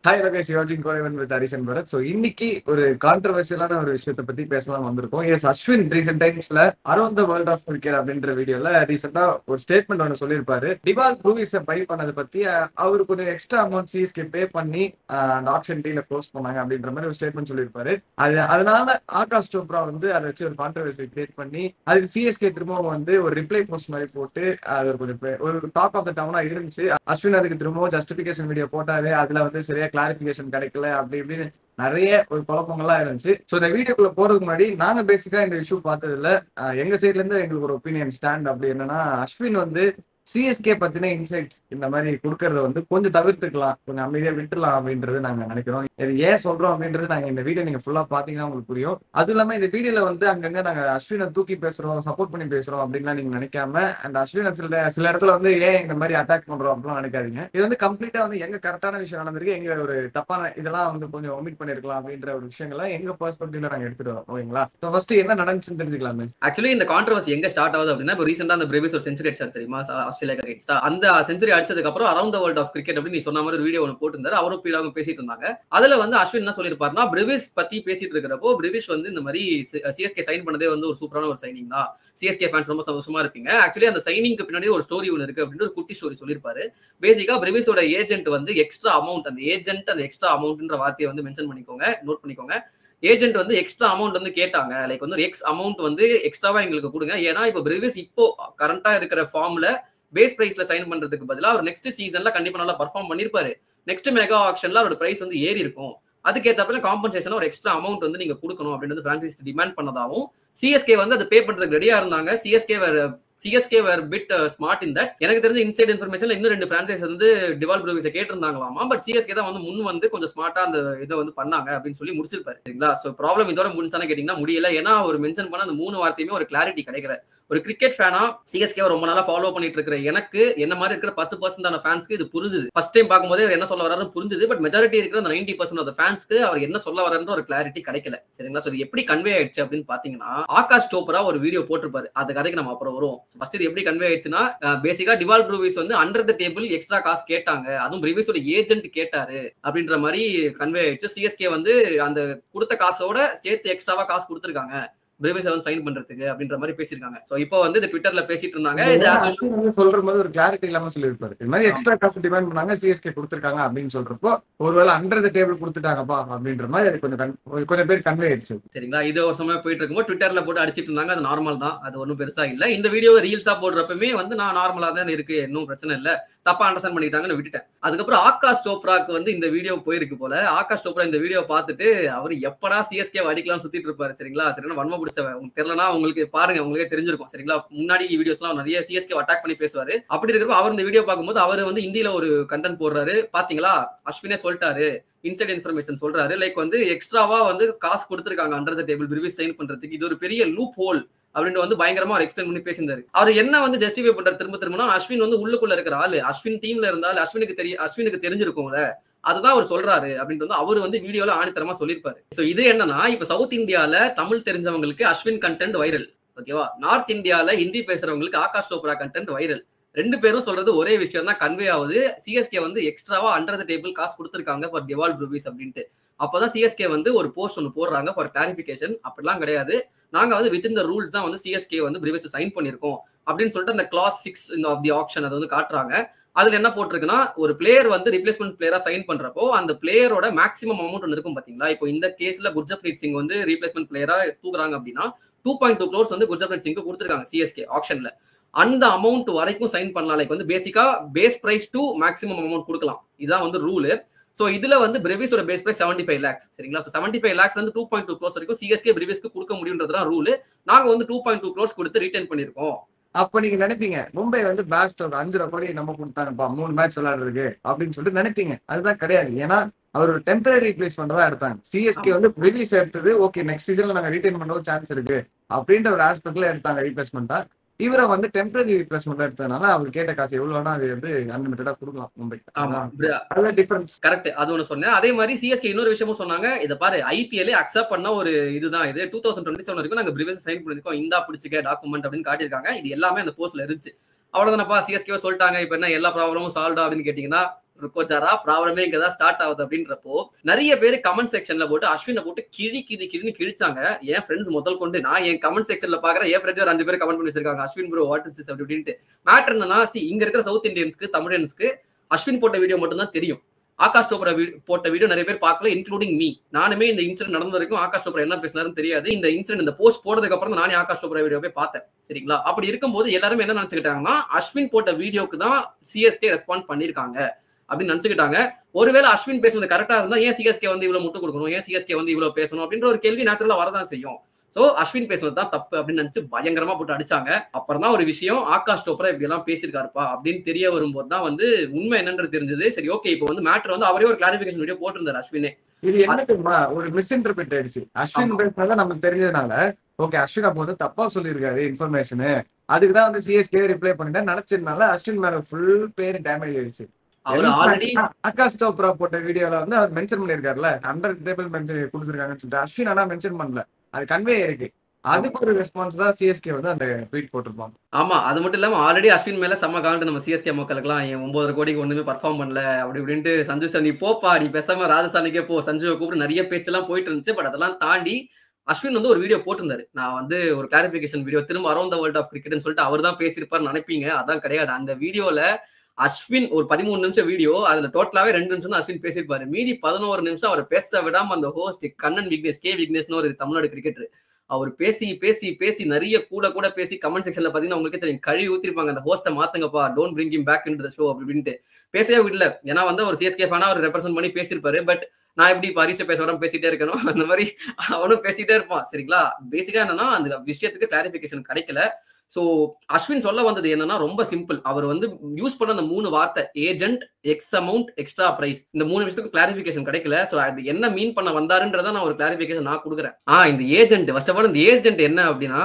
Hi Rakesh யோஜிங் கோரவன் with ஹரிஷன் பரத். ஸோ இன்னைக்கு ஒரு கான்ட்ரவர்சியலான ஒரு விஷயத்தை பத்தி பேசலாம் வந்திருக்கோம். எஸ், அஸ்வின் ரீசெண்ட் டைம்ஸ்ல around the world of cricket அப்படின்ற வீடியோல ரீசெண்டா ஒரு ஸ்டேட்மெண்ட் ஒன்று சொல்லியிருப்பாரு. டிவால் ப்ரூவிஸை பை பண்ணதை பத்தி அவருக்கு ஒரு எக்ஸ்ட்ரா அமௌண்ட் சிஎஸ்கே பே பண்ணி அந்த ஆப்ஷன் டீல க்ளோஸ் பண்ணாங்க அப்படின்ற மாதிரி ஒரு ஸ்டேட்மெண்ட் சொல்லியிருப்பாரு. அதனால ஆகாஷ் சோப்ரா வந்து அதை வச்சு ஒரு கான்ட்ரவர்சி கிரியேட் பண்ணி அதுக்கு சிஎஸ்கே திரும்பவும் வந்து ஒரு ரிப்ளை போஸ்ட் மாதிரி போட்டு அது ஒரு டாக் ஆஃப் த டவுனா இருந்துச்சு. அஸ்வின் அதுக்கு திரும்பவும் ஜஸ்டிபிகேஷன் வீடியோ போட்டாரு. அதுல வந்து சரியா கிளாரிபிகேஷன் கிடைக்கல அப்படி இப்படின்னு நிறைய ஒரு குழப்பங்கள்லாம் இருந்துச்சு. ஸோ இந்த வீடியோக்குள்ள போறதுக்கு முன்னாடி நாங்க பேசிக்கா இந்த இஷ்யூ பார்த்ததுல எங்க சைட்ல இருந்து எங்களுக்கு ஒரு ஒப்பீனியன் ஸ்டாண்ட் அப்படி என்னன்னா, அஸ்வின் வந்து சிஎஸ்கே பத்தின இன்சைட்ஸ் இந்த மாதிரி கொடுக்கறத வந்து கொஞ்சம் தவிர்த்துக்கலாம், கொஞ்சம் அமைதியா விட்டுலாம் அப்படின்றது நாங்க நினைக்கிறோம். இது ஏன் சொல்றோம் அப்படின்றது நாங்க இந்த வீடியோ நீங்க ஃபுல்லா பாத்தீங்கன்னா உங்களுக்கு புரியும். அதுவும் இல்லாம இந்த வீடியோல வந்து அங்கங்க நாங்க அஸ்வினை தூக்கி பேசுறோம், சப்போர்ட் பண்ணி பேசுறோம் அப்படின்லாம் நீங்க நினைக்காம, அந்த அஸ்வினை சில இடத்துல வந்து ஏன் இந்த மாதிரி அட்டாக் பண்றோம் அப்படிலாம் நினைக்காதீங்க. இது வந்து கம்ப்ளீட்டா வந்து எங்க கரெக்டான விஷயம் நடந்திருக்கு, எங்க ஒரு தப்பான இதெல்லாம் வந்து கொஞ்சம் ஒமிட் பண்ணிருக்கலாம் அப்படின்ற ஒரு விஷயங்களை எங்க பெர்ஸ்பெக்டிவ்ல நாங்க எடுத்துட்டு வரோம். ஓகேங்களா? ஃபர்ஸ்ட் என்ன நடந்துச்சுன்னு தெரிஞ்சுக்கலாமே. ஆக்சுவலி இந்த கான்ட்ரவர்சி எங்க ஸ்டார்ட் ஆகுது அப்படின்னா, இப்போ ரீசெண்டா அந்த பிரேவிஸ் ஒரு செஞ்சுரி அடிச்சார் தெரியுமா, ஆஸ்திரேலியா அகைன்ஸ்டா. அந்த செஞ்சுரி அடிச்சதுக்கு அப்புறம் around the world of cricket அப்படின்னு நீ சொன்ன மாதிரி ஒரு வீடியோ ஒன்று போட்டிருந்தாரு. அவரும் பீடாவும் பேசிட்டு இருந்தாங்க. அதுல வந்து அஸ்வின் என்ன சொல்லியிருப்பாருன்னா, பிரேவிஸ் பத்தி பேசிட்டு இருக்கிறப்போ பிரேவிஸ் வந்து இந்த மாதிரி சிஎஸ்கே சைன் பண்ணதே வந்து ஒரு சூப்பரான ஒரு சைனிங் தான், சிஎஸ்கே ஃபேன்ஸ் ரொம்ப சந்தோஷமா இருப்பீங்க, ஆக்சுவலி அந்த சைனிங்க்கு பின்னாடி ஒரு ஸ்டோரி ஒன்று இருக்கு அப்படின்னு ஒரு குட்டி ஸ்டோரி சொல்லியிருப்பாரு. பேசிக்கா பிரேவிஸோட ஏஜென்ட் வந்து எக்ஸ்ட்ரா அமௌண்ட், அந்த ஏஜென்ட் அந்த எக்ஸ்ட்ரா அமௌண்ட்ன்ற வார்த்தையை வந்து மென்ஷன் பண்ணிக்கோங்க, நோட் பண்ணிக்கோங்க. ஏஜென்ட் வந்து எக்ஸ்ட்ரா அமௌண்ட் வந்து கேட்டாங்க, லைக் வந்து எக்ஸ் அமௌண்ட் வந்து எக்ஸ்ட்ராவா எங்களுக்கு கொடுங்க. ஏன்னா இப்போ பிரேவிஸ் இப்போ கரண்டா இருக்கிற ஃபார்ம்ல பேஸ் பிரைஸ்ல சைன் பண்றதுக்கு பதிலா அவர் நெக்ஸ்ட் சீசன்ல கண்டிப்பா நல்லா பர்ஃபார்ம் பண்ணிருப்பாரு. நெக்ஸ்ட் மெகா ஆக்ஷன்ல அவரோட பிரைஸ் வந்து ஏறி இருக்கும். அதுக்கேற்றப்ப காம்பன்சேஷன் ஒரு எக்ஸ்ட்ரா அமௌண்ட் வந்து நீங்க கொடுக்கணும் அப்படின்னு பிரான்சைஸ் டிமாண்ட் பண்ணதாவும், சிஎஸ்கே வந்து அதை பே பண்றதுக்கு ரெடியா இருந்தாங்க. CSK were bit smart in that. எனக்கு தெரிஞ்ச இன்சைட் இன்ஃபர்மேஷன்ல இன்னும் 2 பிரான்சைஸ் வந்து டிவால் ப்ரூவிஸை கேட்டிருந்தாங்களாமா. பட் சிஎஸ்கே தான் வந்து முன் வந்து கொஞ்சம் ஸ்மார்ட்டா அந்த இதை வந்து பண்ணாங்க அப்படின்னு சொல்லி முடிச்சிருப்பாரு. சரிங்களா? ஸோ ப்ராப்ளம் இதோட முடிஞ்சானு கேட்டீங்கன்னா முடியல. ஏன்னா அவர் மென்ஷன் பண்ண அந்த 3 வார்த்தையுமே ஒரு கிளாரிட்டி கிடைக்கல. ஒரு கிரிக்கெட் ஃபேனா சிஎஸ்கே ரொம்ப நாளா ஃபாலோ பண்ணிட்டு இருக்கிற எனக்கு, என்ன மாதிரி இருக்கிற 10% ஃபேன்ஸ்க்கு இது புரிஞ்சுது. ஃபர்ஸ்ட் டைம் பார்க்கும்போது அவர் என்ன சொல்ல வராருன்னு புரிஞ்சுது. பட் மெஜாரிட்டி இருக்கிற அந்த 90% ஆஃப் ஃபேன்ஸ்க்கு அவர் என்ன சொல்ல வராருன்ற ஒரு கிளாரிட்டி கிடைக்கல. சரிங்களா? ஸோ இது எப்படி கன்வே ஆயிடுச்சு அப்படின்னு பாத்தீங்கன்னா, ஆகாஷ் சோப்ரா ஒரு வீடியோ போட்டிருப்பாரு. அது கதைக்கு நம்ம அப்புறம் வருவோம். ஃபர்ஸ்ட் இது எப்படி கன்வே ஆயிடுச்சுன்னா, பேசிக்கா டிவால் ப்ரூவிஸ் வந்து அண்டர் த டேபிள் எக்ஸ்ட்ரா காசு கேட்டாங்க, அதுவும் ப்ரூவிஸோட ஏஜென்ட் கேட்டாரு அப்படின்ற மாதிரி கன்வே ஆயிடுச்சு. சிஎஸ்கே வந்து அந்த கொடுத்த காசோட சேர்த்து எக்ஸ்ட்ராவா காசு கொடுத்துருக்காங்க பிரேவிஸ் வந்து சைன் பண்றதுக்கு அப்படின்ற மாதிரி பேசியிருக்காங்க. சோ இப்போ வந்து இந்த ட்விட்டர்ல பேசிட்டு இருந்தாங்க. இது சொல்ற போது ஒரு கிளாரிட்டி இல்லாம சொல்லியிருப்பாரு. இந்த மாதிரி எக்ஸ்ட்ரா காசு டிமாண்ட் பண்ணாங்க, சிஎஸ்கே கொடுத்துருக்காங்க அப்படின்னு சொல்றப்போ ஒருவேளை அண்டர் த டேபிள் கொடுத்துட்டாங்கப்பா அப்படின்ற மாதிரி அது கொஞ்சம் பேர் கன்வே ஆயிடுச்சு. சரிங்களா? இது ஒரு சமயம் போயிட்டு இருக்கும்போது ட்விட்டர்ல போட்டு அடிச்சிட்டு இருந்தாங்க. அது நார்மல் தான், அது ஒன்றும் பெருசா இல்ல. இந்த வீடியோவை ரீல்ஸா போடுறப்பமே வந்து நான் நார்மலா தான் இருக்கு, இன்னும் பிரச்சனை இல்ல, தப்பா அண்டர்ஸ்டாண்ட் பண்ணிட்டாங்கன்னு விட்டுட்டேன். அதுக்கப்புறம் ஆகாஷ் சோப்ராக்கு வந்து இந்த வீடியோ போயிருக்கு போல. ஆகாஷ் சோப்ரா இந்த வீடியோ பார்த்துட்டு அவர் எப்படா சிஎஸ்கே அடிக்கலாம் சுத்திட்டு இருப்பாரு. சரிங்களா? சரினா வன்ம பிடிச்சவன். உங்களுக்கு தெரியலனா உங்களுக்கு பாருங்க, உங்களுக்கே தெரிஞ்சிருக்கும். சரிங்களா? முன்னாடி வீடியோஸ்லாம் நிறைய சிஎஸ்கே அட்டாக் பண்ணி பேசுவாரு. அப்படி இருக்கிறப்ப அவர் இந்த வீடியோ பார்க்கும்போது அவர் வந்து ஹிந்தியில ஒரு கண்டென்ட் போடுறாரு. பாத்தீங்களா, அஸ்வினே சொல்லிட்டாரு, இன்சைட் இன்ஃபர்மேஷன் சொல்றாரு, லைக் வந்து எக்ஸ்ட்ராவா வந்து காசு கொடுத்துருக்காங்க under the table Brevis sign பண்றதுக்கு, இது ஒரு பெரிய லூப் ஹோல் அப்படின்னு வந்து பயங்கரமா அவர் எக்ஸ்பிளைன் பண்ணி பேசியிருந்தாரு. அவர் என்ன வந்து ஜஸ்டிஃபை பண்றாரு திரும்பனா, அஸ்வின் வந்து உள்ளுக்குள்ள இருக்கிற ஆளு, அஸ்வின் டீம்ல இருந்தாலும் அஸ்வினுக்கு தெரிஞ்சிருக்கும்ல, அதுதான் அவர் சொல்றாரு அப்படின்ட்டு அவர் வந்து வீடியோல ஆணித்தரமா சொல்லியிருப்பாரு. சோ இது என்னன்னா, இப்ப சவுத் இந்தியால தமிழ் தெரிஞ்சவங்களுக்கு அஸ்வின் கண்டென்ட் வைரல், ஓகேவா? நார்த் இந்தியால ஹிந்தி பேசுறவங்களுக்கு ஆகாஷ் சோப்ரா கண்டென்ட் வைரல். 2 பேரும் சொல்றது ஒரே விஷயம் தான் கன்வே ஆகுது. சிஎஸ்கே வந்து எக்ஸ்ட்ராவா அண்டர் த டேபிள் காசு கொடுத்துருக்காங்க ஃபார் டிவால் ப்ரூவிஸ் அப்படின்ட்டு. அப்பதான் சிஎஸ்கே வந்து ஒரு போஸ்ட் ஒன்று போடுறாங்க ஃபார் கிளாரிபிகேஷன். அப்படிலாம் கிடையாது, நாங்க வந்து வித்தின் த ரூல்ஸ் தான் வந்து சிஎஸ்கே வந்து ப்ரூவிஸ் சைன் பண்ணிருக்கோம் அப்படின்னு சொல்லிட்டு அந்த கிளாஸ் 6 ஆஃப் தி ஆக்ஷன் அதை வந்து காட்டுறாங்க. அதுல என்ன போட்டிருக்குன்னா, ஒரு பிளேயர் வந்து ரீப்ளேஸ்மெண்ட் பிளேயரா சைன் பண்றப்போ அந்த பிளேயரோட மேக்ஸிமம் அமௌண்ட் ஒன்று இருக்கும் பாத்தீங்களா. இப்போ இந்த கேஸ்ல குர்ஜப்ரீத் சிங் வந்து ரீப்ளேஸ்மெண்ட் பிளேயரா தூக்குறாங்க அப்படின்னா 2.2 crores வந்து குர்ஜப்ரீத் சிங் கொடுத்துருக்காங்க சிஎஸ்கே ஆக்ஷன்ல. அந்த அமௌண்ட் வரைக்கும் சைன் பண்ணலாம். லைக் வந்து பேசிக்கா base price to maximum amount கொடுக்கலாம், இதுதான் வந்து ரூல். சோ இதுல வந்து பிரேவிஸோட பேஸ் பிரைஸ் 75 lakhs. சரிங்களா? 75 lakhs வந்து 2.2 crores வரைக்கும் சிஎஸ்கே பிரேவிஸ்க்கு கொடுக்க முடியும்ன்றதுதான் ரூல். நாங்க வந்து 2.2 crores கொடுத்து ரிட்டைன் பண்ணிருக்கோம். அப்ப நீங்க நினைப்பீங்க, மும்பை வந்து பிளாஸ்ட் 5 கோடி நம்ம கொடுத்தாங்கப்பா 3 மேட்ச் விளையாடுறதுக்கு அப்படின்னு சொல்லிட்டு நினைப்பீங்க. அதுதான் கிடையாது. ஏன்னா அவர் ஒரு டெம்பரரி ரீப்ளேஸ்மெண்ட் தான் எடுத்தாங்க. சிஎஸ்கே வந்து ரிலீஸ் எடுத்தது ஓகே, நெக்ஸ்ட் சீசன்ல நாங்க ரீடைன் பண்ண சான்ஸ் இருக்கு அப்படின்ற ஒரு ஆஸ்பெக்ட்ல எடுத்தாங்க ரீப்ளேஸ்மெண்டா. இவரை வந்து டெம்பரரி ரீப்ளேஸ்மெண்ட் எடுத்ததுனால அவர் கேட்ட காசு எவ்வளவு வேணா அது வந்து அன்லிமிட்டடா கொடுக்கலாம் மும்பை. டிஃபரன்ஸ் கரெக்ட், அது ஒண்ணு சொன்னேன். அதே மாதிரி சிஎஸ்கே இன்னொரு விஷயமும் சொன்னாங்க, இதை பாரு ஐபிஎல் அக்செப்ட் பண்ண ஒரு இதுதான் இது, 2027 வரைக்கும் நாங்க பிரேவிஸ் சைன் பண்ணிருக்கோம், இந்தா பிடிச்சிக்க டாக்குமெண்ட் அப்படின்னு காட்டியிருக்காங்க. இது எல்லாமே அந்த போஸ்ட்ல இருந்துச்சு. அவ்வளவுதானப்பா, சிஎஸ்கே சொல்லிட்டாங்க, இப்ப என்ன எல்லா ப்ராப்ளமும் சால்வ் அப்படின்னு கேட்டீங்கன்னா ருக்கோச்சாரா ப்ராப்ளமே இங்கதான் ஸ்டார்ட் ஆகுது அப்படின்றப்போ நிறைய பேர் கமெண்ட் செக்ஷன்ல போட்டு அஸ்வினை போட்டு கிழின்னு கிழிச்சாங்க. என் ஃப்ரெண்ட்ஸ் முதல் கொண்டு நான் என் கமெண்ட் செக்ஷன்ல பாக்குறேன், என் ஃப்ரெண்ட்ஸ் ஒரு 5 பேர் கமெண்ட் பண்ணி வச்சிருக்காங்க Ashwin bro what is this அப்படின்ட்டு. மேட்டர் என்னன்னா இங்க இருக்கிற சவுத் இந்தியன்ஸ்க்கு தமிழன்ஸ்க்கு அஸ்வின் போட்ட வீடியோ மட்டும் தான் தெரியும். ஆகாஷ் சோப்ரா போட்ட வீடியோ நிறைய பேர் பார்க்கல, இன்க்ளூடிங் மீ. நானுமே இந்த இன்சிடென்ட் நடந்த வரைக்கும் ஆகாஷ் சோப்ரா என்ன பேசினாருன்னு தெரியாது. இந்த இன்சிடென்ட் இந்த போஸ்ட் போட்டதுக்கு அப்புறம் நானே ஆகாஷ் சோப்ரா வீடியோ போய் பார்த்தேன். சரிங்களா? அப்படி இருக்கும்போது எல்லாருமே என்ன நினைச்சுக்கிட்டாங்கன்னா அஸ்வின் போட்ட வீடியோக்கு தான் சிஎஸ்கே ரெஸ்பாண்ட் பண்ணிருக்காங்க அப்படின்னு நினைச்சுக்கிட்டாங்க. ஒருவேளை அஸ்வின் பேசுறது கரெக்டா இருந்தா ஏன் சிஎஸ்கே வந்து இவ்வளவு முட்டு கொடுக்கணும், ஏன் சிஎஸ்கே வந்து இவ்வளவு பேசணும் அப்படின்ற ஒரு கேள்வி நேச்சுரலா வரதான் செய்யும். சோ அஸ்வின் பேசுறது தான் தப்பு அப்படின்னு நினைச்சு பயங்கரமா போட்டு அடிச்சாங்க. அப்புறம் தான் ஒரு விஷயம் ஆகாஷ் சோப்ரா இப்படி எல்லாம் பேசியிருக்காருப்பா அப்படின்னு தெரிய வரும்போது தான் வந்து உண்மை என்னன்றது தெரிஞ்சது. சரி ஓகே, இப்போ வந்து மேட்டர் வந்து அவரே ஒரு கிளாரிபிகேஷன் வீடியோ போட்டிருந்தாரு அஸ்வினே. இது என்ன தெரியுமா, ஒரு மிஸ்இன்டர்பிரட் ஆயிடுச்சு. அஸ்வின் பேசுறதா நமக்கு தெரிஞ்சதுனால ஓகே அஸ்வின் அப்போ வந்து தப்பா சொல்லியிருக்காரு இன்ஃபர்மேஷனு, அதுக்குதான் வந்து சிஎஸ்கே ரிப்ளை பண்ணிட்டேன் நினைச்சதுனால அஸ்வின் மேல ஃபுல் பேர் டேமேஜ் ஆயிடுச்சு. அவர் ஆல்ரெடி ஆகாஷ் சோப்ரா போட்ட வீடியோல வந்து அவர் மென்ஷன் பண்ணிருக்காருல 100 டேபிள் மென்ஷன் கொடுத்துருக்காங்கன்னு சொல்லிட்டு அஸ்வின் ஆனா மென்ஷன் பண்ணல, அது கன்வே இருக்கு. அதுக்கு ஒரு ரெஸ்பான்ஸ் தான் சிஎஸ்கே வந்து அந்த ட்வீட் போட்டிருப்பாங்க. ஆமா, அது மட்டும் இல்லாம ஆல்ரெடி அஸ்வின் மேல செம்ம காண்ட் நம்ம சிஎஸ்கே மக்களுக்குலாம், என் 9 கோடிக்கு ஒண்ணுமே பர்ஃபார்ம் பண்ணல அப்படி இப்படின்ட்டு சஞ்சு சார் நீ போப்பா நீ பேசாம ராஜஸ்தானுக்கே போ சஞ்சுவை கூப்பிட்டு நிறைய பேச்செல்லாம் போயிட்டு இருந்துச்சு. பட் அதெல்லாம் தாண்டி அஸ்வின் வந்து ஒரு வீடியோ போட்டிருந்தாரு. நான் வந்து ஒரு கிளாரிபிகேஷன் வீடியோ திரும்ப அரௌண்ட் த வேர்ல்ட் ஆஃப் கிரிக்கெட்னு சொல்லிட்டு அவர் தான் பேசியிருப்பாரு நினைப்பீங்க. அதான் கிடையாது. அந்த வீடியோல அஸ்வின் ஒரு 13 நிமிஷம் வீடியோ, அதுல டோட்டலாவே 2 நிமிஷம் தான் அஸ்வின் பேசியிருப்பாரு. மீதி 11 நிமிஷம் அவர் பேச விடாம அந்த ஹோஸ்ட் கண்ணன் விக்னேஷ், கே விக்னேஷ்னு ஒரு தமிழ்நாடு கிரிக்கெட்டர், அவர் பேசி பேசி பேசி நிறைய கூட பேசி கமெண்ட் செக்ஷன்ல பாத்தீங்கன்னா உங்களுக்கு தெரியும் கழுவி ஊத்திருப்பாங்க, அந்த ஹோஸ்ட்டை மாத்துங்கப்பா, don't bring him back into the show அப்படின்ட்டு. பேசவே விடல. ஏன்னா வந்து ஒரு சிஎஸ்கே ஃபேனா அவர் ரெப்ரசென்ட் பண்ணி பேசியிருப்பாரு. பட் நான் எப்படி பரிசு பேச வர பேசிட்டே இருக்கணும், அந்த மாதிரி அவனும் பேசிட்டே இருப்பான். சரிங்களா? பேசிக்கா என்னன்னா அந்த விஷயத்துக்கு கிளாரிபிகேஷன் கிடைக்கல. சோ அஸ்வின் சொல்ல வந்தது என்னன்னா ரொம்ப சிம்பிள். அவர் வந்து யூஸ் பண்ண அந்த 3 வார்த்தை agent, X amount, extra price, இந்த 3 விஷயத்துக்கு கிளாரிபிகேஷன் கிடைக்கல. சோ அது என்ன மீன் பண்ண வந்தாருன்றத நான் ஒரு கிளாரிபிகேஷன் நான் கொடுக்குறேன். இந்த ஏஜென்ட் ஃபர்ஸ்ட் ஆஃப் ஆல் இந்த ஏஜென்ட் என்ன அப்படின்னா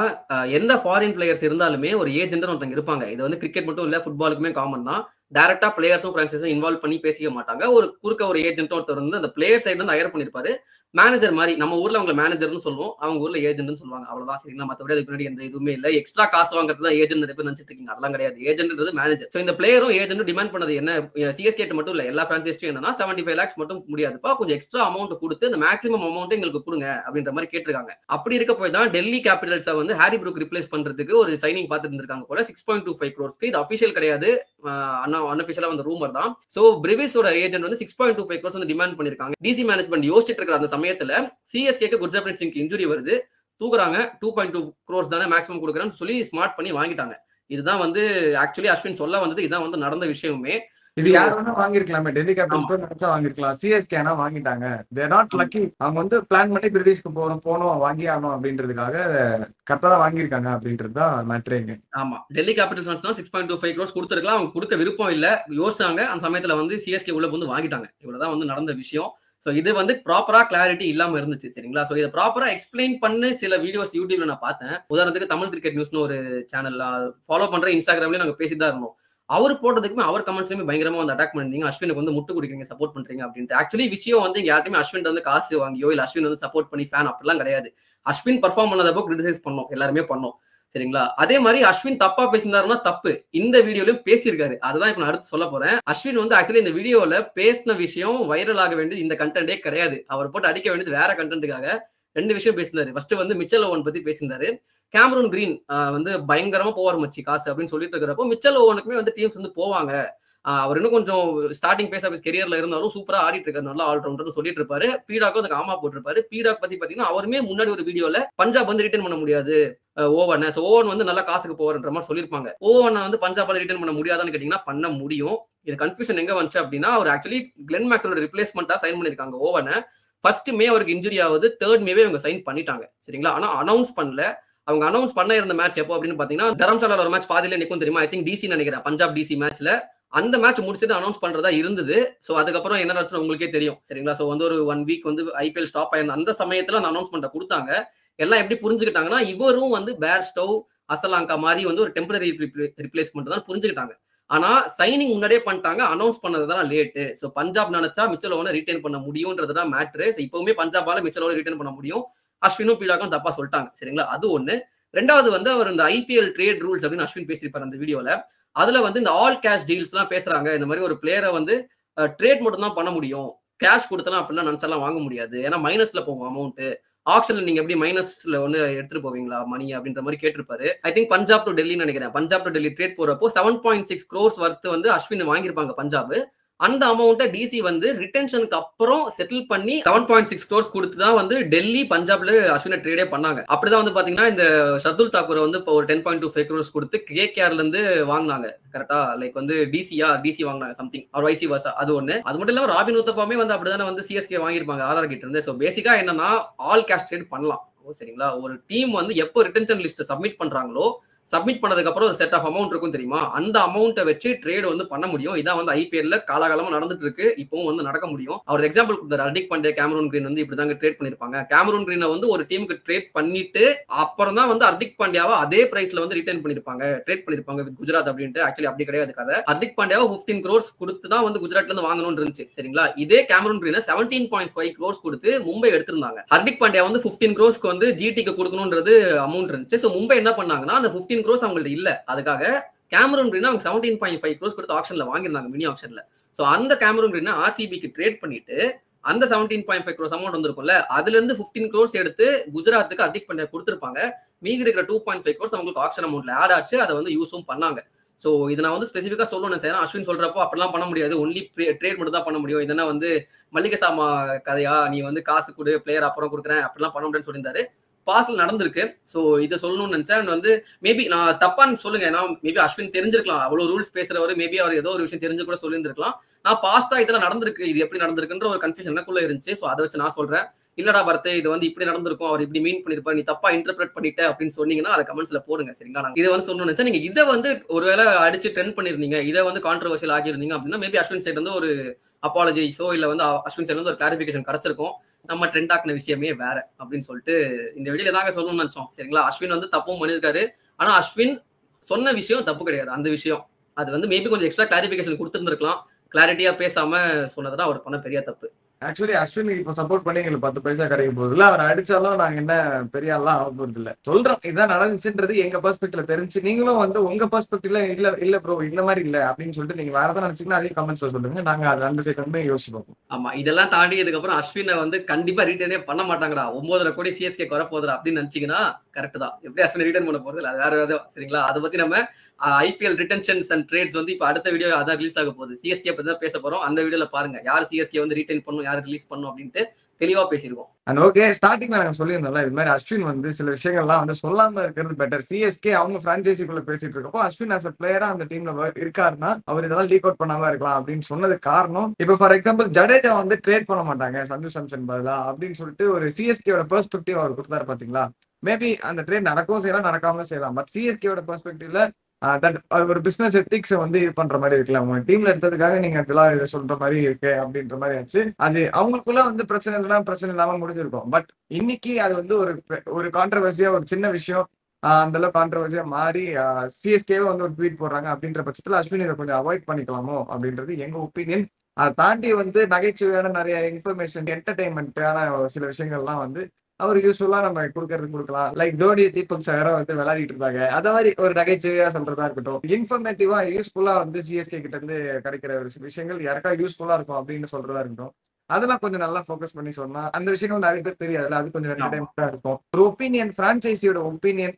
எந்த ஃபாரின் பிளேயர்ஸ் இருந்தாலுமே ஒரு ஏஜென்ட்னு ஒருத்தங்க இருப்பாங்க. இது வந்து கிரிக்கெட் மட்டும் இல்ல ஃபுட்பாலுக்குமே காமன் தான். டைரக்டா பிளேயர்ஸும் பிரான்சைஸும் இன்வால்வ் பண்ணி பேசிக்க மாட்டாங்க. ஒரு குறுக்க ஒரு ஏஜென்ட் ஒருத்தர் வந்து அந்த பிளேயர் சைடுல இருந்து ஹையர் பண்ணிருப்பாரு. மேனேஜர் மாதிரி, நம்ம ஊர்ல அவங்க மேனேஜர்னு சொல்லுவோம், அவங்க ஊர்ல ஏஜென்ட்னு சொல்லுவாங்க. அவ்வளவுதான். சரிங்களா? மத்தபடி அதுக்கு முன்னாடி எந்த இதுவுமே இல்ல. எக்ஸ்ட்ரா காசு வாங்குறது தான் ஏஜென்ட் நிறைய பேர் நினைச்சிட்டு இருக்கீங்க. அதெல்லாம் கிடையாது. ஏஜென்ட்ன்றது மேனேஜர். சோ இந்த பிளேயரும் ஏஜென்ட்டும் டிமாண்ட் பண்ணது என்ன, சிஎஸ்கே மட்டும் இல்ல எல்லா பிரான்சைஸ்டும் என்னன்னா 75 lakhs மட்டும் முடியாதுப்பா, கொஞ்சம் எக்ஸ்ட்ரா அமௌண்ட் கொடுத்து அந்த மேக்ஸிமம் அமௌண்ட் எங்களுக்கு கொடுங்க அப்படின்ற மாதிரி கேட்டிருக்காங்க. அப்படி இருக்க போய் தான் டெல்லி கேபிட்டல்ஸை வந்து ஹாரி ப்ரூக் ரிப்ளேஸ் பண்றதுக்கு ஒரு சைனிங் பார்த்துட்டு இருந்திருக்காங்க போல 6.25 crores. இது அபிஷியல் கிடையாது, அன்அபிஷியலா வந்த ரூமர் தான். சோ பிரிவிஸோட ஏஜென்ட் வந்து 6.25 crores வந்து டிமாண்ட் பண்ணிருக்காங்க. டிசி மேனேஜ்மெண்ட் யோசிச்சுட்டு இருக்கிற அந்த சமயத்துல சிஎஸ்கேக்கு குர்ஜப்ரீத் சிங் இன்ஜுரி வருது, தூக்குறாங்க. 2.2 crores தானே மேக்ஸிமம் கொடுக்குறேன்னு சொல்லி ஸ்மார்ட் பண்ணி வாங்கிட்டாங்க. இதுதான் வந்து ஆக்சுவலி அஸ்வின் சொல்ல வந்தது, இதுதான் வந்து நடந்த விஷயமே. இது யார் வேணா வாங்கிருக்கலாமே, டெல்லி கேபிட்டல்ஸ் நினைச்சா வாங்கிருக்கலாம், சிஎஸ்கே ஆனா வாங்கிட்டாங்க. தேர் நாட் லக்கி. அவங்க வந்து பிளான் பண்ணி பிரிவிஸ்க்கு போனோம் வாங்கி ஆகணும் அப்படின்றதுக்காக கரெக்டா தான் வாங்கியிருக்காங்க அப்படின்றது தான் மேட்ரேங்க. ஆமா, டெல்லி கேபிட்டல்ஸ் 6.25 crores கொடுத்துருக்கலாம், அவங்க கொடுக்க விருப்பம் இல்ல, யோசிச்சாங்க. அந்த சமயத்துல வந்து சிஎஸ்கே உள்ள வந்து வாங்கிட்டாங்க. இவ்வளவுதான் வந்து நடந்த விஷயம். சோ இது வந்து ப்ராப்பரா கிளாரிட்டி இல்லாம இருந்துச்சு. சரிங்களா? சோ இதை ப்ராப்பரா எக்ஸ்பிளைன் பண்ண சில வீடியோஸ் யூடியூப்ல நான் பார்த்தேன். உதாரணத்துக்கு தமிழ் கிரிக்கெட் நியூஸ்னு ஒரு சேனல் ஃபாலோ பண்ற, இன்ஸ்டாகிராம்லயும் நாங்க பேசிட்டு தான் இருந்தோம். அவர் போட்டதுக்குமே அவர் கமெண்ட்ஸ்லயுமே பயங்கரமா வந்து அட்டாக் பண்ணிருந்தீங்க, அஸ்வினுக்கு வந்து முட்டு குடிக்கிறீங்க, சப்போர்ட் பண்றீங்க அப்படின்ட்டு. ஆக்சுவலி விஷயம் வந்து யாருமே அஸ்வின் வந்து காசு வாங்கியோ இல்ல அஸ்வின் வந்து சப்போர்ட் பண்ணி ஃபேன் அப்படிலாம் கிடையாது. அஸ்வின் பர்ஃபார்ம் பண்ணதப்போ கிரிட்டிசைஸ் பண்ணோம், எல்லாருமே பண்ணோம். சரிங்களா? அதே மாதிரி அஸ்வின் தப்பா பேசினாருன்னா தப்பு, இந்த வீடியோலயும் பேசியிருக்காரு. அதுதான் இப்ப நான் அடுத்து சொல்ல போறேன். அஸ்வின் வந்து ஆக்சுவலி இந்த வீடியோல பேசின விஷயம் வைரல் ஆக வேண்டியது இந்த கண்டென்ட்டே கிடையாது. அவர் போட்டு அடிக்க வேண்டியது வேற கண்டென்ட்டுக்காக 2 விஷயம் பேசினாரு. ஃபர்ஸ்ட் வந்து மிச்சல் ஓவன் பத்தி பேசினாரு. கேமரூன் கிரீன் வந்து பயங்கரமா போவார் மச்சி காசு அப்படின்னு சொல்லிட்டு இருக்கிறப்போ மிச்சல் ஓவனுக்குமே வந்து டீம்ஸ் வந்து போவாங்க. அவர் இன்னும் கொஞ்சம் ஸ்டார்டிங் பேஸ் ஆஃப் கெரியர்ல இருந்தாலும் சூப்பரா ஆடிட்டு இருக்காரு, நல்லா ஆல்ரவுண்டர்னு சொல்லிட்டு இருப்பாரு. பீடாக்கும் அதுக்கு ஆமா போட்டிருப்பாரு. பீடாக் பத்தி பாத்தீங்கன்னா அவருமே முன்னாடி ஒரு வீடியோல பஞ்சாப் வந்து ரிட்டர்ன் பண்ண முடியாது ஓவன், ஓவன் வந்து நல்லா காசுக்கு போவார்ன்ற மாதிரி சொல்லியிருப்பாங்க. ஓவனை வந்து பஞ்சாபால ரிட்டர்ன் பண்ண முடியாதான்னு கேட்டீங்கன்னா பண்ண முடியும். இது கன்ஃபியூஷன் எங்க வந்துச்சு அப்படின்னா, அவர் ஆக்சுவலி கிளென் மேக்ஸ்வெலோட ரிப்ளேஸ்மெண்டா சைன் பண்ணிருக்காங்க ஓவனை. ஃபர்ஸ்ட் மே அவருக்கு இன்ஜுரி ஆகுது, 3rd மேவே அவங்க சைன் பண்ணிட்டாங்க. சரிங்களா? ஆனா அனௌன்ஸ் பண்ணல. அவங்க அனௌன்ஸ் பண்ண இருந்த மேட்ச் எப்போ அப்படின்னு பாத்தீங்கன்னா தரம்சாலால ஒரு மேட்ச் பாதியில நிக்கும் தெரியுமா, ஐ திங்க் டிசி நினைக்கிறேன், பஞ்சாப் டிசி மேட்ச்ல அந்த மேட்ச் முடிச்சுட்டு அனௌன்ஸ் பண்றதா இருந்தது. சோ அதுக்கப்புறம் என்ன நடந்துச்சு உங்களுக்கே தெரியும். சரிங்களா? சோ வந்து ஒரு 1 வீக் வந்து ஐபிஎல் ஸ்டாப் ஆயிருந்த அந்த சமயத்துல அந்த அனௌன்ஸ்மெண்ட் கொடுத்தாங்க. எல்லாம் எப்படி புரிஞ்சுக்கிட்டாங்கன்னா இவரும் வந்து பேர்ஸ்டோ அசலாங்கா மாதிரி வந்து ஒரு டெம்பரரி ரிப்ளேஸ்மெண்ட் தான் புரிஞ்சுக்கிட்டாங்க. ஆனா சைனிங் முன்னாடியே பண்ணிட்டாங்க, அனௌன்ஸ் பண்ணதுதான் லேட்டு. சோ பஞ்சாப் நினைச்சா மிச்சல் ஓவனை ரிட்டைன் பண்ண முடியும்ன்றதுதான் மேட்ரு. இப்பவுமே பஞ்சாபால மிச்சல் ஓவனை ரிட்டைன் பண்ண முடியும். அஸ்வினும் பீடாக்கும் தப்பா சொல்லிட்டாங்க. சரிங்களா? அது ஒண்ணு. ரெண்டாவது வந்து அவர் இந்த ஐபிஎல் ட்ரேட் ரூல்ஸ் அப்படின்னு அஸ்வின் பேசியிருப்பாரு அந்த வீடியோல. அதுல வந்து இந்த ஆல் கேஷ் டீல்ஸ் எல்லாம் பேசுறாங்க. இந்த மாதிரி ஒரு பிளேயரை வந்து ட்ரேட் மட்டும் தான் பண்ண முடியும், கேஷ் கொடுத்தலாம் அப்படிலாம் நினைச்சாலாம் வாங்க முடியாது, ஏன்னா மைனஸ்ல போகும் அமௌண்ட், ஆப்ஷன்ல நீங்க எப்படி மைனஸ்ல வந்து எடுத்துட்டு போவீங்களா மணி அப்படின்ற மாதிரி கேட்டிருப்பாரு. I think Punjab to Delhi நினைக்கிறேன். பஞ்சாப் டு டெல்லி ட்ரேட் போறப்போ 7.6 crores வர்த் வந்து அஸ்வின் வாங்கியிருப்பாங்க பஞ்சாப். அந்த அமௌண்ட்டை டிசி வந்து ரிட்டென்ஷனுக்கு அப்புறம் செட்டில் பண்ணி 7.6 crores கொடுத்து தான் வந்து டெல்லி பஞ்சாப்ல அஸ்வினை ட்ரேடே பண்ணாங்க. அப்படிதான் வந்து பாத்தீங்கன்னா இந்த ஷர்துல் தாக்கூரை வந்து இப்போ ஒரு 10.25 crores கொடுத்து கேகேஆர்ல இருந்து வாங்கினாங்க. கரெக்டா? லைக் வந்து டிசி வாங்கினாங்க சம்திங் அவர் வைசி வர்சா. அது ஒண்ணு. அது மட்டும் இல்லாம ராபின் உத்தப்பாமே வந்து அப்படிதானே வந்து சிஎஸ்கே வாங்கியிருப்பாங்க ஆர்ஆர் கிட்ட இருந்து. ஸோ பேசிக்கா என்னன்னா ஆல் கேஷ் ட்ரேட் பண்ணலாம். சரிங்களா? ஒரு டீம் வந்து எப்போ ரிட்டென்ஷன் லிஸ்ட் சப்மிட் பண்றாங்களோ, சப்மிட் பண்ணதுக்கு அப்புறம் ஒரு செட் ஆஃப் அமௌண்ட் இருக்கும் தெரியுமா, அந்த அமௌண்ட்டை வச்சு ட்ரேட் வந்து பண்ண முடியும். இதான் வந்து ஐபிஎல்ல காலகாலமா நடந்துட்டு இருக்கு, இப்பவும் வந்து நடக்க முடியும். அவர் எக்ஸாம்பிள் கொடுத்தாரு, ஹர்திக் பாண்டியா கேமரூன் கிரீன் வந்து இப்படிதாங்க ட்ரேட் பண்ணிருப்பாங்க. கேமரூன் கிரீனை வந்து ஒரு டீமுக்கு ட்ரேட் பண்ணிட்டு அப்புறம் தான் வந்து ஹர்திக் பாண்டியாவை அதே பிரைஸ்ல வந்து ரிட்டர்ன் பண்ணிருப்பாங்க, ட்ரேட் பண்ணிருப்பாங்க வித் குஜராத் அப்படின்ட்டு. ஆக்சுவலி அப்படி கிடையாது கதை. ஹர்திக் பாண்டியாவை 15 crores கொடுத்து தான் வந்து குஜராத்ல இருந்து வாங்கணும்னு இருந்துச்சு. சரிங்களா? இதே கேமரூன் கிரீனை 17.5 crores கொடுத்து மும்பை எடுத்திருந்தாங்க. ஹர்திக் பாண்டியா வந்து 15 crores வந்து ஜிடிக்கு கொடுக்கணும்ன்றது அமௌண்ட் இருந்துச்சு. ஸோ மும்பை என்ன பண்ணாங்கன்னா அந்த 15 crores அவங்கள்ட்ட இல்ல, அதுக்காக கேமரூன் கிரீன் அவங்க 17.5 crores கொடுத்து ஆப்ஷன்ல வாங்கியிருந்தாங்க, மினி ஆப்ஷன்ல. சோ அந்த கேமரூன் கிரீன் ஆர்சிபிக்கு ட்ரேட் பண்ணிட்டு அந்த 17.5 crores அமௌண்ட் வந்திருக்கும்ல, அதுல இருந்து 15 crores எடுத்து குஜராத்துக்கு ஹர்திக் பாண்டியா கொடுத்திருப்பாங்க. மீதி இருக்கிற 2.5 crores அவங்களுக்கு ஆப்ஷன் அமௌண்ட்ல ஆட் ஆச்சு, அதை வந்து யூஸும் பண்ணாங்க. சோ இதை நான் வந்து ஸ்பெசிஃபிக்கா சொல்லணும்னு நினைச்சேன். அஸ்வின் சொல்றப்போ அப்படிலாம் பண்ண முடியாது, ஒன்லி ட்ரேட் மட்டும் தான் பண்ண முடியும், இதனா வந்து மல்லிகை சாமா கதையா, நீ வந்து காசு கொடு பிளேயர் அப்புறம் கொடுக்குறேன் அப்படிலாம் பண்ண முடியும்னு சொல்லியிருந்தாரு. பாஸ்ல நடந்திருக்கு. சோ இதை சொல்லணும்னு நினைச்சேன். வந்து மேபி நான் தப்பான்னு சொல்லுங்க, ஏன்னா மேபி அஸ்வின் தெரிஞ்சிருக்கலாம், அவ்வளவு ரூல்ஸ் பேசுறவர், மேபி அவர் ஏதோ ஒரு விஷயம் தெரிஞ்சு கூட சொல்லியிருந்திருக்கலாம். நான் பாஸ்டா இதெல்லாம் நடந்திருக்கு, இது எப்படி நடந்திருக்குன்ற ஒரு கன்ஃபியூஷன் எனக்குள்ள இருந்துச்சு. சோ அதை வச்சு நான் சொல்றேன், இல்லடா பரத்தே இது வந்து இப்படி நடந்திருக்கும், அவர் இப்படி மீன் பண்ணிருப்பாரு, நீ தப்பா இன்டர்பிரட் பண்ணிட்ட அப்படின்னு சொன்னீங்கன்னா அதை கமெண்ட்ஸ்ல போடுங்க. சரிங்களா? நான் இதை வந்து சொல்லணும்னு நினைச்சேன். நீங்க இதை வந்து ஒருவேளை அடிச்சு ட்ரெண்ட் பண்ணிருந்தீங்க, இதை வந்து கான்ட்ரவர்ஷியல் ஆகியிருந்தீங்க அப்படின்னா மேபி அஸ்வின் சைடு வந்து ஒரு அப்பாலஜிஸோ இல்ல வந்து அஸ்வின் சைடு வந்து ஒரு கிளாரிபிகேஷன் கிடைச்சிருக்கும், நம்ம ட்ரெண்ட் ஆக்கின விஷயமே வேற அப்படின்னு சொல்லிட்டு இந்த வெளியில தாங்க சொல்லணும்னு நினைச்சோம். சரிங்களா? அஸ்வின் வந்து தப்பும் பண்ணிருக்காரு, ஆனா அஸ்வின் சொன்ன விஷயம் தப்பு கிடையாது. அந்த விஷயம் அது வந்து மேபி கொஞ்சம் எக்ஸ்ட்ரா கிளாரிபிகேஷன் கொடுத்துருந்துருக்கலாம், கிளாரிட்டியா பேசாம சொன்னதுதான் அவர் பண்ண பெரிய தப்பு. ஆக்சுவலி அஸ்வின் இப்ப சப்போர்ட் பண்ணி எங்களுக்கு 10 பைசா கிடைக்க போகுது இல்ல, அவர் அடிச்சாலும் நாங்க என்ன பெரிய ஆள்லாம் ஆக போறது இல்ல. சொல்றோம் இதான் நடந்துச்சுன்றது எங்க பெர்ஸ்பெக்டிவ்ல தெரிஞ்சு, நீங்களும் வந்து உங்க பெர்ஸ்பெக்டிவ்ல இல்ல ப்ரோ இந்த மாதிரி இல்ல அப்படின்னு சொல்லிட்டு நீங்க வேற ஏதாவது நினைச்சீங்கன்னா அதையும் கமெண்ட்ஸ்ல சொல்லுங்க, நாங்க அந்த சைடு வந்து யோசிச்சு பார்ப்போம். ஆமா, இதெல்லாம் தாண்டி இதுக்கப்புறம் அஸ்வினை வந்து கண்டிப்பா ரீட்டர்னே பண்ண மாட்டாங்கடா, 9.5 கோடி சிஎஸ்கே வர போதுடா அப்படின்னு நினைச்சீங்கன்னா கரெக்ட் தான். எப்படி அஸ்வினை ரிட்டர்ன் பண்ண போறது இல்ல, அது வேற ஏதோ. சரிங்களா? அதை பத்தி நம்ம ஐபிஎல் ரிட்டென்ஷன்ஸ் அண்ட் ட்ரேட்ஸ் வந்து இப்ப அடுத்த வீடியோ அதான் ரிலீஸ் ஆக போகுது, சிஎஸ்கே பத்தி தான் பேச போறோம். அந்த வீடியோல பாருங்க யார் சிஎஸ்கே வந்து ரிட்டைன் பண்ணும், யார் ரிலீஸ் பண்ணும் அப்படின்ட்டு தெளிவா பேசியிருக்கோம். அண்ட் ஓகே, ஸ்டார்டிங்ல நாங்க சொல்லியிருந்தோம்ல இது மாதிரி அஸ்வின் வந்து சில விஷயங்கள்லாம் வந்து சொல்லாம இருக்கிறது பெட்டர். சிஎஸ்கே அவங்க பிரான்ச்சைசிக்குள்ள பேசிட்டு இருக்கப்போ அஸ்வின் as a பிளேயரா அந்த டீம்ல இருக்காருன்னா அவர் இதெல்லாம் லீக் அவுட் பண்ணாம இருக்கலாம் அப்படின்னு சொன்னது காரணம். இப்போ ஃபார் எக்ஸாம்பிள் ஜடேஜா வந்து ட்ரேட் பண்ண மாட்டாங்க சஞ்சு சாம்சன் பதிலா அப்படின்னு சொல்லிட்டு ஒரு சிஎஸ்கேயோட பெர்ஸ்பெக்டிவ் அவர் கொடுத்தாரு பாத்தீங்களா. மேபி அந்த ட்ரேட் நடக்கவும் செய்யலாம் நடக்காமலும் செய்யலாம், பட் சிஎஸ்கேயோட பெர்ஸ்பெக்டிவ்ல ஒரு பிசினஸ் எத்திக்ஸ் வந்து இது பண்ற மாதிரி இருக்குல்ல, உங்க டீம்ல எடுத்ததுக்காக நீங்க இதெல்லாம் இதை சொல்ற மாதிரி இருக்கு அப்படின்ற மாதிரி ஆச்சு. அது அவங்களுக்குள்ள வந்து பிரச்சனை இல்லைன்னா பிரச்சனை இல்லாம முடிஞ்சிருக்கும். பட் இன்னைக்கு அது வந்து ஒரு கான்ட்ரவர்சியா ஒரு சின்ன விஷயம் அந்த அளவுக்கு கான்ட்ரவர்சியா மாறி சிஎஸ்கேவே வந்து ஒரு ட்வீட் போடுறாங்க அப்படின்ற பட்சத்துல அஸ்வின் இதை கொஞ்சம் அவாய்ட் பண்ணிக்கலாமோ அப்படின்றது எங்க ஒப்பீனியன். அதை தாண்டி வந்து நகைச்சுவையான நிறைய இன்ஃபர்மேஷன் என்டர்டைன்மெண்ட்டான சில விஷயங்கள்லாம் வந்து அவர் யூஸ்ஃபுல்லா நம்ம கொடுக்கலாம். லைக் தோனி தீபக் சஹரா வந்து விளையாடிட்டு இருந்தாங்க, அத மாதிரி ஒரு நகைச்சுவையா சொல்றதா இருக்கட்டும், இன்ஃபர்மேட்டிவா யூஸ்ஃபுல்லா வந்து சிஎஸ்கே கிட்ட இருந்து கிடைக்கிற ஒரு விஷயங்கள் யாருக்கா யூஸ்ஃபுல்லா இருக்கும் அப்படின்னு சொல்றதா இருக்கட்டும், அதெல்லாம் கொஞ்சம் நல்லா ஃபோக்கஸ் பண்ணி சொன்னா அந்த விஷயங்கள் நிறைய பேர் தெரியாதுல்ல, அது கொஞ்சம் என்டர்டைன்மெண்டா இருக்கும். ஒரு ஒப்பீனியன், பிரான்ச்சைசியோட ஒப்பீனியன்,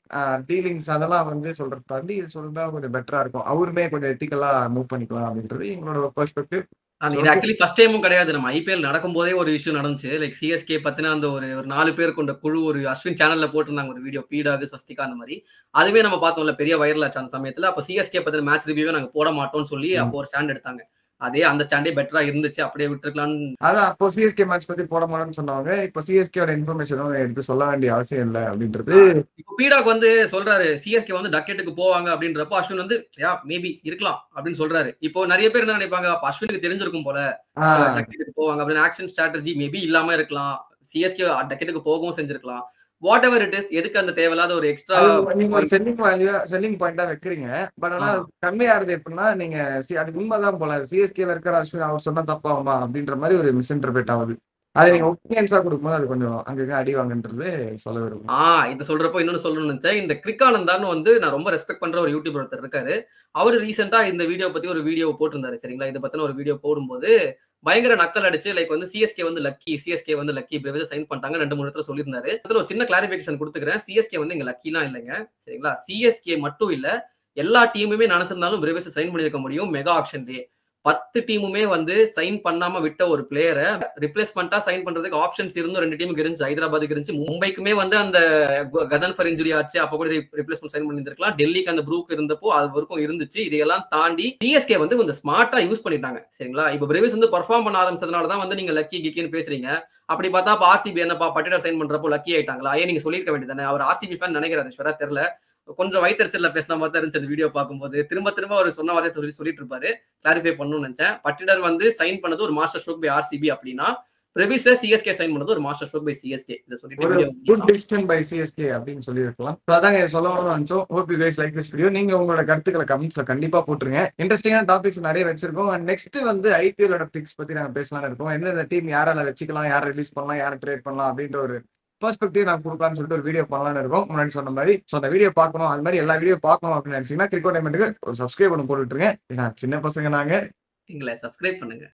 டீலிங்ஸ் அதெல்லாம் வந்து சொல்றது தாண்டி இது சொல்றதா கொஞ்சம் பெட்டரா இருக்கும். அவருமே கொஞ்சம் எத்திக்கலா மூவ் பண்ணிக்கலாம் அப்படின்றது எங்களோட பெர்ஸ்பெக்டிவ். இது ஆக்சுவலி ஃபர்ஸ்ட் டைமும் கிடையாது, நம்ம ஐபிஎல் நடக்கும் போதே ஒரு இஷ்யூ நடந்துச்சு. லைக் சிஎஸ்கே பத்தின அந்த ஒரு 4 பேர் கொண்ட குழு ஒரு அஸ்வின் சேனல்ல போட்டிருந்தாங்க ஒரு வீடியோ, பீடாகு ஸ்வஸ்திகா அந்த மாதிரி. அதுவே நம்ம பார்த்தோம்ல, பெரிய வைரல் ஆச்சு அந்த சமயத்துல. அப்ப சிஎஸ்கே பத்தின மேட்ச் ரிவ்யூவே நாங்க போட மாட்டோம்னு சொல்லி அப்போ ஒரு ஸ்டாண்ட் எடுத்தாங்க. அதே அந்த ஸ்டாண்டே பெட்டரா இருந்துச்சு, அப்படியே விட்டுருக்கலாம்னு. அதான் அப்போ சிஎஸ்கே மேட்ச் பத்தி போட மாட்டோம்னு சொன்னாங்க, இப்போ சிஎஸ்கேயோட இன்ஃபர்மேஷனும் எடுத்து சொல்ல வேண்டிய அவசியம் இல்லை அப்படின்றது. இப்போ பீடாக் வந்து சொல்றாரு சிஎஸ்கே வந்து டக்கெட்டுக்கு போவாங்க அப்படின்றப்போ அஸ்வின் வந்து மேபி இருக்கலாம் அப்படின்னு சொல்றாரு. இப்போ நிறைய பேர் என்ன நினைப்பாங்க, அப்ப அஸ்வினுக்கு தெரிஞ்சிருக்கும் போல டக்கெட்டுக்கு போவாங்க அப்படின்னு. ஆக்ஷன் ஸ்ட்ராட்டஜி மேபி இல்லாம இருக்கலாம், சிஎஸ்கே டக்கெட்டுக்கு போகவும் செஞ்சிருக்கலாம். வாட் எவர் இட் இஸ், எதுக்கு அந்த தேவையில்லாத ஒரு எக்ஸ்ட்ரா நீங்க ஒரு செல்லிங் பாயிண்டா வைக்கிறீங்க. பட் ஆனா கம்மியாருது எப்படின்னா, நீங்க அது உண்மைதான் போல சிஎஸ்கேல இருக்கிற அஸ்வின் அவர் சொன்னா தப்பாகுமா அப்படின்ற மாதிரி ஒரு மிஸ் இன்டர்பிரேட் ஆகுது. அதை நீங்க ஒப்பீனியன்ஸா கொடுக்கும்போது அது கொஞ்சம் அங்கங்க அடி வாங்கன்றது சொல்ல விரும்புறேன். இது சொல்றப்போ இன்னொன்னு சொல்லணும்னு நினைச்சேன். இந்த கிரிக்கானந்தான்னு வந்து நான் ரொம்ப ரெஸ்பெக்ட் பண்ற ஒரு யூடியூபர் ஒருத்தர் இருக்காரு. அவரு ரீசென்ட்டா இந்த வீடியோ பத்தி ஒரு வீடியோ போட்டிருந்தாரு. சரிங்களா? இத பத்தின ஒரு வீடியோ போடும்போது, பயங்கர நக்கல் அடிச்சு லைக் வந்து சிஎஸ்கே வந்து லக்கி, சிஎஸ்கே வந்து லக்கி இப்படி சைன் பண்ணிட்டாங்க 2, 3 இடத்துல சொல்லியிருந்தாரு. அதுல ஒரு சின்ன கிளாரிஃபிகேஷன் குடுத்துக்கிறேன். சிஎஸ்கே வந்து இங்க லக்கிலாம் இல்லைங்க. சரிங்களா? சிஎஸ்கே மட்டும் இல்ல. எல்லா டீமுமே நினைச்சிருந்தாலும் பிரேவிஸ் சைன் பண்ணியிருக்க முடியும் மெகா ஆக்ஷன்லயே. 10 டீமுமே வந்து சைன் பண்ணாம விட்ட ஒரு பிளேயர ரிப்ளேஸ்மென்ட்டா சைன் பண்றதுக்கு ஆப்ஷன்ஸ் இருந்தும் 2 டீமுக்கு இருந்துச்சு. ஹைதராபாத்துக்கு இருந்துச்சு. மும்பைக்குமே வந்து அந்த கதன்ஃபர் இன்ஜுரி ஆச்சு. அப்ப கூட ரிப்ளேஸ்மென்ட் சைன் பண்ணியிருந்திருக்கலாம். டெல்லிக்கு அந்த ப்ரூக் இருந்தப்போ அவருக்கும் இருந்துச்சு. இதையெல்லாம் தாண்டி சிஎஸ்கே வந்து கொஞ்சம் ஸ்மார்ட்டா யூஸ் பண்ணிட்டாங்க. சரிங்களா? இப்ப பிரேவிஸ் வந்து பெர்ஃபார்ம் பண்ண ஆரம்பிச்சதுனால தான் வந்து நீங்க லக்கி கிக்கின்னு பேசுறீங்க. அப்படி பார்த்தா ஆர்சிபி என்னப்பா பட்டிடர் சைன் பண்றப்போ லக்கி ஆயிட்டாங்களா? ஏன் நீங்க சொல்லியிருக்க வேண்டியதானே? அவர் ஆர்சிபி ஃபேன் நினைக்கிறாரு. ஷுவரா தெரியல. கொஞ்சம் வயித்தெரிச்சல்ல பேசின மாதிரி தான் இருந்துச்சு அந்த வீடியோ பார்க்கும்போது. திரும்ப திரும்ப அவர் சொன்ன வார்த்தைய சொல்லிட்டு இருப்பாரு. கிளாரிஃபை பண்ணணும்னு நினைச்சேன். பட்டிடர் வந்து சைன் பண்ணது ஒரு மாஸ்டர் ஸ்ட்ரோக் பை ஆர்சிபி அப்படின்னா, பிரேவிஸ சிஎஸ்கே சைன் பண்ணது ஒரு மாஸ்டர் ஸ்ட்ரோக் பை சிஎஸ்கே. இத சொல்லிட்டு ஒரு video good decision by CSK அப்படின்னு சொல்லியிருக்கலாம். அதாங்க சொல்லணும்னு நினைச்சோம். Hope you guys like this video. நீங்க உங்களோட கருத்துக்களை கமெண்ட்ஸ்ல கண்டிப்பா போட்டுருங்க. இன்ட்ரெஸ்டிங்கான டாபிக்ஸ் நிறைய வச்சிருக்கோம். நெக்ஸ்ட் வந்து ஐபிஎல்லோட பிக்ஸ் பத்தி நாங்க பேசலாம்னு இருக்கோம். எந்தெந்த டீம் யாரால வச்சுக்கலாம், யாரை ரிலீஸ் பண்ணலாம், யாரை ட்ரேட் பண்ணலாம் அப்படின்ற ஒரு பெர்ஸ்பெக்டிவ் நான் கொடுக்கலாம்னு சொல்லிட்டு ஒரு வீடியோ பண்ணலாம்னு இருக்கோம். முன்னாடி சொன்ன மாதிரி அந்த வீடியோ பார்க்கணும், அது மாதிரி எல்லா வீடியோ பார்க்கணும் அப்படின்னு நினைச்சீங்கன்னா கிரிக்கெட் டைமெண்ட்டுக்கு ஒரு சப்ஸ்கிரைப் பண்ண போட்டுருங்க. ஏன்னா சின்ன பசங்க நாங்க. எங்களை சப்ஸ்கிரைப் பண்ணுங்க.